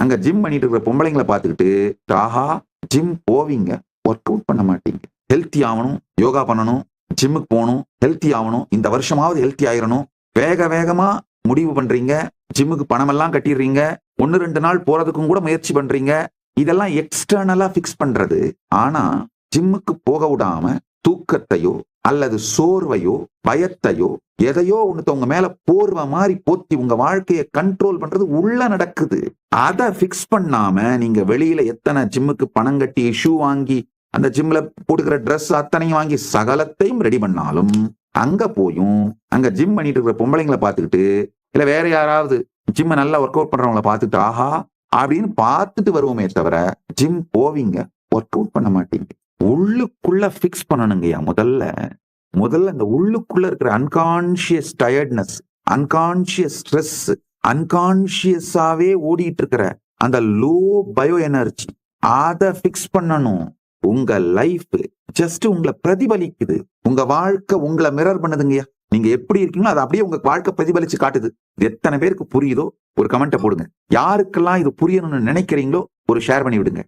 அங்க ஜிம் பண்ணிட்டு இருக்கிற பொம்பளைங்களை பார்த்துக்கிட்டு ஆஹா ஜிம் போவீங்க, ஒர்க் அவுட் பண்ண மாட்டீங்க. ஹெல்த்தி ஆகணும், யோகா பண்ணணும், ஜிம்முக்கு போகணும், ஹெல்த்தி ஆகணும், இந்த வருஷமாவது ஹெல்த்தி ஆயிரணும், வேக வேகமா முடிவு பண்றீங்க, ஜிம்முக்கு பணம் எல்லாம் கட்டிடுறீங்க, 1-2 நாள் போறதுக்கும் கூட முயற்சி பண்றீங்க. இதெல்லாம் எக்ஸ்டர்னலா பிக்ஸ் பண்றது. ஆனா ஜிம்முக்கு போக விடாம தூக்கத்தையோ அல்லது சோர்வையோ பயத்தையோ எதையோ ஒண்ணு உங்க மேல போர்வ மாதிரி போத்தி உங்க வாழ்க்கையை கண்ட்ரோல் பண்றது உள்ள நடக்குது. அதை பிக்ஸ் பண்ணாம நீங்க வெளியில எத்தனை ஜிம்முக்கு பணம் கட்டி ஷூ வாங்கி அந்த ஜிம்ல போட்டுக்கிற ட்ரெஸ் அத்தனையும் வாங்கி சகலத்தையும் ரெடி பண்ணாலும் அங்க போயும் அங்க ஜிம் பண்ணிட்டு இருக்கிற பொம்பளைங்களை பார்த்துக்கிட்டு இல்ல வேற யாராவது ஜிம்ம நல்லா ஒர்க் அவுட் பண்றவங்களை பார்த்துட்டு ஆஹா அப்படின்னு பார்த்துட்டு வருவோமே தவிர ஜிம் போவீங்க, ஒர்க் அவுட் பண்ண மாட்டீங்க. உள்ளுக்குள்ள பிக்ஸ் பண்ணணுங்கய்யா. முதல்ல இந்த உள்ளுக்குள்ள இருக்கிற அன்கான்சியஸ் டயர்ட்னஸ், அன்கான்சியஸ் ஸ்ட்ரெஸ், அன்கான்சியஸாவே ஓடிட்டு இருக்கிற அந்த லோ பயோ எனர்ஜி, அதை பிக்ஸ் பண்ணணும். உங்க லைஃப் ஜஸ்ட் உங்களை பிரதிபலிக்குது. உங்க வாழ்க்கை உங்களை மிரர் பண்ணுதுங்கய்யா. நீங்க எப்படி இருக்கீங்களோ அதை அப்படியே உங்க வாழ்க்கை பிரதிபலிச்சு காட்டுது. எத்தனை பேருக்கு புரியுதோ ஒரு கமெண்ட்டை போடுங்க. யாருக்கெல்லாம் இது புரியணும்னு நினைக்கிறீங்களோ ஒரு ஷேர் பண்ணி விடுங்க.